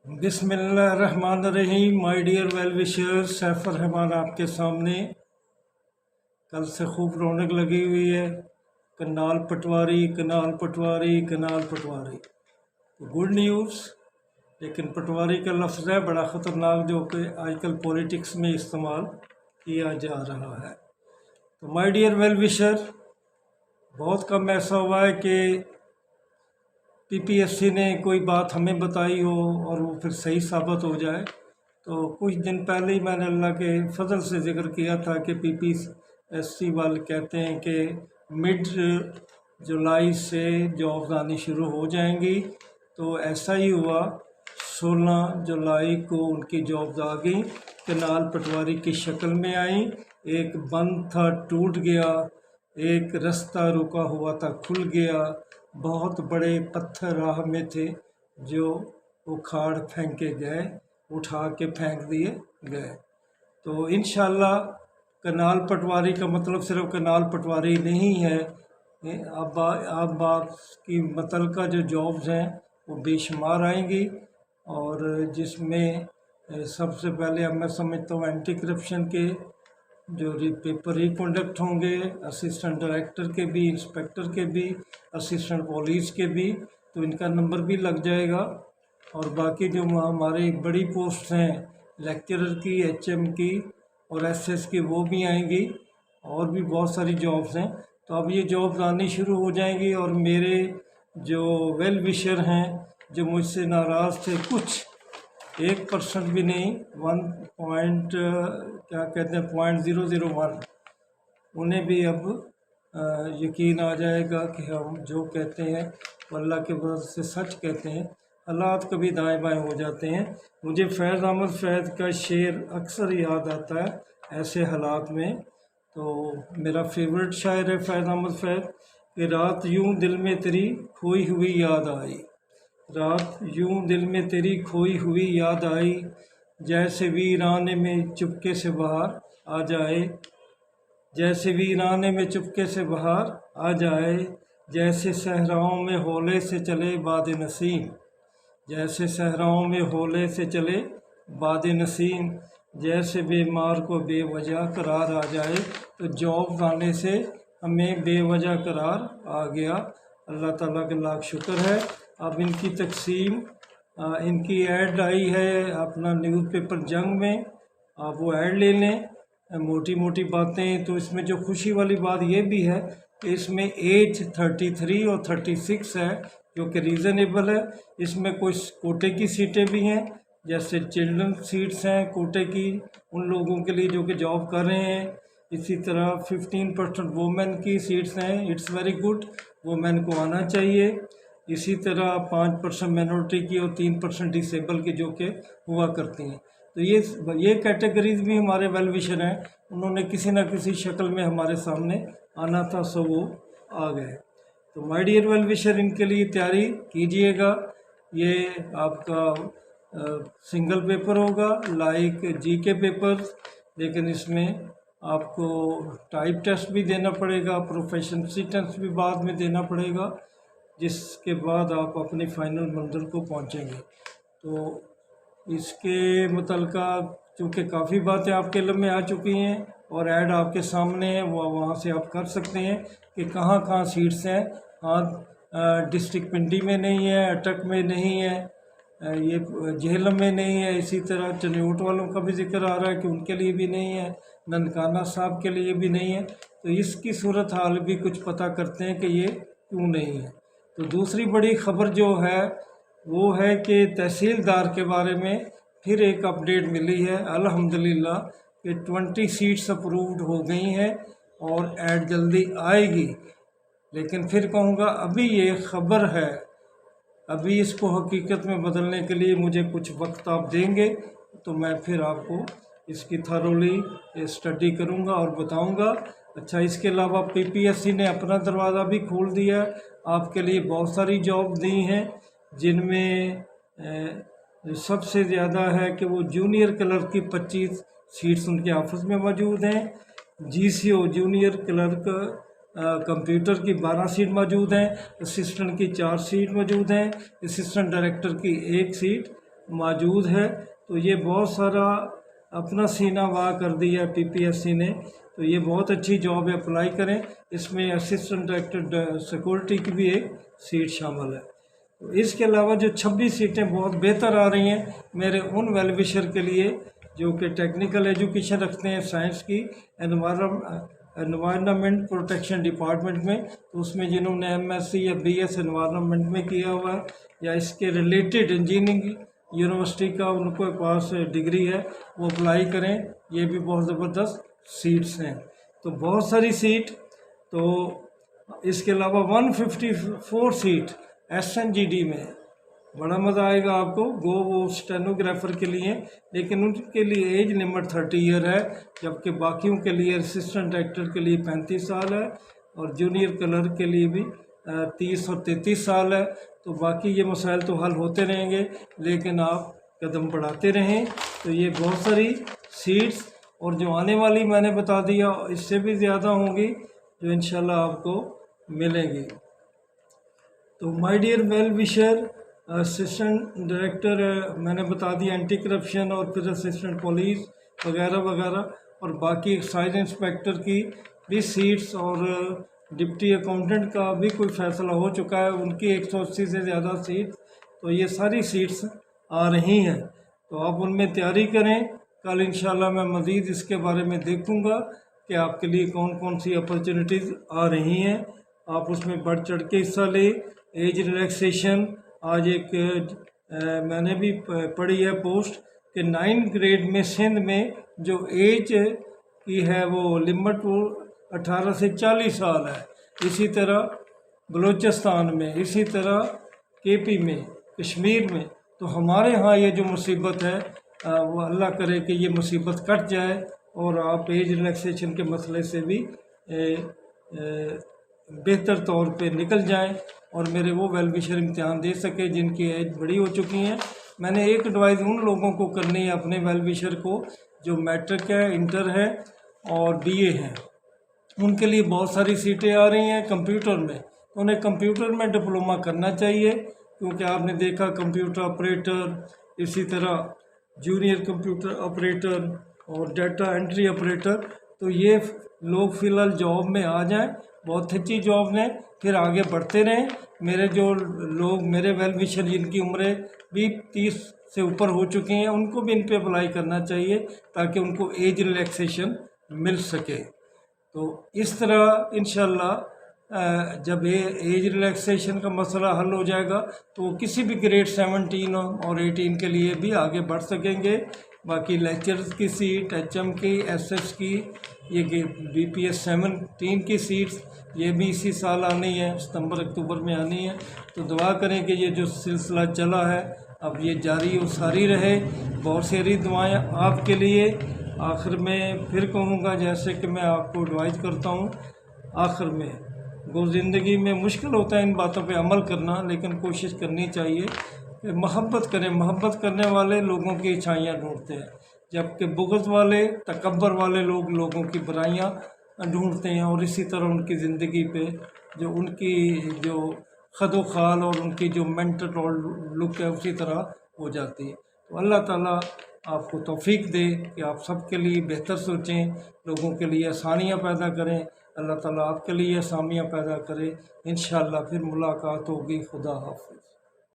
बिस्मिल्लाहिर्रहमानिर्रहीम। My dear well wishers, Saif Rahman आपके सामने। कल से खूब रौनक लगी हुई है। कनाल पटवारी कनाल पटवारी कनाल पटवारी, तो गुड न्यूज़। लेकिन पटवारी का लफ्ज़ है बड़ा ख़तरनाक, जो कि आजकल पॉलिटिक्स में इस्तेमाल किया जा रहा है। तो माय डियर वेल विशर, बहुत कम ऐसा हुआ है कि पीपीएससी ने कोई बात हमें बताई हो और वो फिर सही साबित हो जाए। तो कुछ दिन पहले ही मैंने अल्लाह के फजल से जिक्र किया था कि पीपीएससी वाले कहते हैं कि मिड जुलाई से जॉब्स आनी शुरू हो जाएंगी। तो ऐसा ही हुआ, 16 जुलाई को उनकी जॉब्स आ गई, कनाल पटवारी की शक्ल में आई। एक बंद था टूट गया, एक रास्ता रुका हुआ था खुल गया, बहुत बड़े पत्थर राह में थे जो उखाड़ फेंके गए, उठा के फेंक दिए गए। तो इंशाल्लाह कनाल पटवारी का मतलब सिर्फ कनाल पटवारी नहीं है। अब आपकी मुतल्लिका जो जॉब्स हैं वो बेशुमार आएंगी, और जिसमें सबसे पहले अब मैं समझता हूँ एंटी करप्शन के जो पेपर रिकंडक्ट होंगे, असिस्टेंट डायरेक्टर के भी, इंस्पेक्टर के भी, असिस्टेंट पुलिस के भी, तो इनका नंबर भी लग जाएगा। और बाकी जो हमारी बड़ी पोस्ट हैं, लेक्चरर की, एचएम की और एसएस की, वो भी आएंगी। और भी बहुत सारी जॉब्स हैं। तो अब ये जॉब्स आनी शुरू हो जाएंगी। और मेरे जो वेल विशर हैं, जो मुझसे नाराज़ थे, कुछ 1% भी नहीं, 0.001, उन्हें भी अब यकीन आ जाएगा कि हम जो कहते हैं वो अल्लाह के वजह से सच कहते हैं। हालात कभी दाएं बाएं हो जाते हैं। मुझे फैज़ अहमद फैज़ का शेर अक्सर याद आता है ऐसे हालात में। तो मेरा फेवरेट शायर है फैज़ अहमद फैज़ कि रात यूं दिल में तेरी खोई हुई याद आई, रात यूं दिल में तेरी खोई हुई याद आई, जैसे वीराने में चुपके से बाहर आ जाए, जैसे वीराने में चुपके से बाहर आ जाए, जैसे सहराओं में होले से चले बाद नसीम, जैसे सहराओं में होले से चले बाद नसीम, जैसे बीमार को बेवजह करार आ जाए। तो जॉब आने से हमें बेवजह करार आ गया, अल्लाह ताला का लाख शुक्र है। अब इनकी तकसीम, इनकी ऐड आई है अपना न्यूज़पेपर जंग में, आप वो ऐड ले लें। मोटी मोटी बातें, तो इसमें जो खुशी वाली बात ये भी है कि इसमें एज 33 और 36 है, जो कि रीज़नेबल है। इसमें कुछ कोटे की सीटें भी हैं, जैसे चिल्ड्रन सीट्स हैं कोटे की उन लोगों के लिए जो कि जॉब कर रहे हैं। इसी तरह 15% वुमेन की सीट्स हैं, इट्स वेरी गुड, वुमेन को आना चाहिए। इसी तरह 5% माइनॉरिटी की और 3% डिसेबल की जो कि हुआ करती हैं। तो ये कैटेगरीज भी हमारे वेल विशर हैं, उन्होंने किसी न किसी शक्ल में हमारे सामने आना था, सो वो आ गए। तो माय डियर वेल विशर, इनके लिए तैयारी कीजिएगा। ये आपका सिंगल पेपर होगा लाइक जीके पेपर, लेकिन इसमें आपको टाइप टेस्ट भी देना पड़ेगा, प्रोफेशनसी टेस्ट भी बाद में देना पड़ेगा, जिसके बाद आप अपनी फाइनल मंजिल को पहुंचेंगे। तो इसके मुतल्लिका चूँकि काफ़ी बातें आपके इल्म में आ चुकी हैं और ऐड आपके सामने है, वो वहाँ से आप कर सकते हैं कि कहाँ कहाँ सीट्स हैं। हाँ, डिस्ट्रिक्ट पिंडी में नहीं है, अटक में नहीं है, ये झेलम में नहीं है। इसी तरह चन्योट वालों का भी जिक्र आ रहा है कि उनके लिए भी नहीं है, ननकाना साहब के लिए भी नहीं है। तो इसकी सूरत हाल भी कुछ पता करते हैं कि ये क्यों नहीं है। तो दूसरी बड़ी ख़बर जो है वो है कि तहसीलदार के बारे में फिर एक अपडेट मिली है अल्हम्दुलिल्लाह कि 20 सीट्स अप्रूव्ड हो गई हैं और ऐड जल्दी आएगी। लेकिन फिर कहूँगा अभी ये ख़बर है, अभी इसको हकीकत में बदलने के लिए मुझे कुछ वक्त आप देंगे तो मैं फिर आपको इसकी थरोली स्टडी करूँगा और बताऊँगा। अच्छा, इसके अलावा पीपीएससी ने अपना दरवाज़ा भी खोल दिया, आपके लिए बहुत सारी जॉब दी हैं, जिनमें सबसे ज़्यादा है कि वो जूनियर क्लर्क की 25 सीट्स उनके ऑफिस में मौजूद हैं। जीसीओ जूनियर क्लर्क कंप्यूटर की 12 सीट मौजूद हैं, असिस्टेंट की 4 सीट मौजूद हैं, असिस्टेंट डायरेक्टर की 1 सीट موجود ہے، تو یہ بہت سارا اپنا سینہ وا کر دیا PPSC نے، تو یہ بہت اچھی جاب ہے، اپلائی کریں۔ اس میں اسسٹنٹ ڈائریکٹر سیکورٹی کی بھی ایک سیٹ شامل ہے۔ اس کے علاوہ جو 26 سیٹیں بہت بہتر آ رہی ہیں میرے ان ویل وشر کے لیے جو کہ ٹیکنیکل ایجوکیشن رکھتے ہیں سائنس کی، انوائرنمنٹ پروٹیکشن ڈپارٹمنٹ میں، تو اس میں جنہوں نے MSc یا BS انوائرنمنٹ میں کیا ہوا ہے یا اس کے ریلیٹڈ انجینئرنگ یونیورسٹی کا ان کے پاس ڈگری ہے، وہ اپلائی کریں۔ یہ بھی بہت زبردست سیٹس ہیں، تو بہت ساری سیٹ۔ تو اس کے علاوہ 154 سیٹ SNGD میں ہے۔ بڑا مزہ آئے گا آپ کو، وہ اسٹینوگرافر کے لیے، لیکن ان کے لیے ایج لمٹ 30 ایئر ہے، جبکہ باقیوں کے لیے اسسٹنٹ ڈائریکٹر کے لیے 35 سال ہے اور جونیئر کلرک کے لیے بھی 30 اور 33 سال ہے۔ تو باقی یہ مسائل تو حل ہوتے رہیں گے، لیکن آپ قدم بڑھاتے رہیں۔ تو یہ بہت ساری سیٹس، اور جو آنے والی میں نے بتا دیا اس سے بھی زیادہ ہوں گی جو انشاءاللہ آپ کو ملیں گی۔ تو my dear well wisher, assistant director میں نے بتا دیا اینٹی کرپشن، اور پھر اسسٹنٹ پولیس وغیرہ وغیرہ، اور باقی ایکسائز انسپیکٹر کی بھی سیٹس، اور ڈپٹی اکاؤنٹنٹ کا بھی کوئی فیصلہ ہو چکا ہے، ان کی 180 سے زیادہ سیٹ۔ تو یہ ساری سیٹس آ رہی ہیں، تو آپ ان میں تیاری کریں۔ کل انشاءاللہ میں مزید اس کے بارے میں دیکھوں گا کہ آپ کے لیے کون کون سی اپرچونیٹیز آ رہی ہیں، آپ اس میں بڑھ چڑھ کے حصہ لیں۔ ایج ریلیکسیشن، آج ایک میں نے بھی پڑھی ہے پوسٹ کہ 9 گریڈ میں سندھ میں جو ایج کی ہے وہ لمٹ وہ 18 سے 40 سال ہے۔ اسی طرح بلوچستان میں، اسی طرح KP میں، کشمیر میں۔ تو ہمارے ہاں یہ جو مصیبت ہے وہ اللہ کرے کہ یہ مصیبت کٹ جائے اور آپ ایج ریلیکسیشن کے مسئلے سے بھی بہتر طور پہ نکل جائیں، اور میرے وہ ویل وشر امتحان دے سکے جن کی ایج بڑی ہو چکی ہیں۔ میں نے ایک ایڈوائز ان لوگوں کو کرنی ہے اپنے ویل وشر کو جو میٹرک ہے، انٹر ہے اور BA ہیں، ان کے لیے بہت ساری سیٹیں آ رہی ہیں کمپیوٹر میں، انہیں کمپیوٹر میں ڈپلومہ کرنا چاہیے، کیونکہ آپ نے دیکھا کمپیوٹر آپریٹر، اسی طرح جونیئر کمپیوٹر آپریٹر اور ڈیٹا انٹری آپریٹر، تو یہ لوگ فی الحال جاب میں آ جائیں، بہت اچھی جاب نے، پھر آگے بڑھتے رہیں۔ میرے جو لوگ میرے ویل وشر جن کی عمریں بھی 30 سے اوپر ہو چکی ہیں، ان کو بھی ان پہ اپلائی کرنا چاہیے تاکہ ان کو ایج ریلیکسیشن مل سکے۔ تو اس طرح انشاءاللہ جب ایج ریلیکسیشن کا مسئلہ حل ہو جائے گا تو کسی بھی گریڈ 17 اور 18 کے لیے بھی آگے بڑھ سکیں گے۔ باقی لیکچرز کی سیٹ، HM کی، SS کی، یہ BPS 17 کی سیٹس یہ بھی اسی سال آنی ہے، ستمبر اکتوبر میں آنی ہے۔ تو دعا کریں کہ یہ جو سلسلہ چلا ہے اب یہ جاری و ساری رہے۔ بہت ساری دعائیں آپ کے لیے۔ آخر میں پھر کہوں گا جیسے کہ میں آپ کو ایڈوائز کرتا ہوں آخر میں، زندگی میں مشکل ہوتا ہے ان باتوں پہ عمل کرنا، لیکن کوشش کرنی چاہیے کہ محبت کریں۔ محبت کرنے والے لوگوں کی اچھائیاں ڈھونڈتے ہیں، جبکہ بغض والے، تکبر والے لوگ لوگوں کی برائیاں ڈھونڈتے ہیں، اور اسی طرح ان کی زندگی پہ جو ان کی جو خد و خال اور ان کی جو مینٹل لک ہے اسی طرح ہو جاتی ہے۔ تو اللہ تعالیٰ آپ کو توفیق دے کہ آپ سب کے لیے بہتر سوچیں، لوگوں کے لیے آسانیاں پیدا کریں۔ اللہ تعالیٰ آپ کے لیے آسانیاں پیدا کرے۔ انشاءاللہ پھر ملاقات ہوگی۔ خدا حافظ۔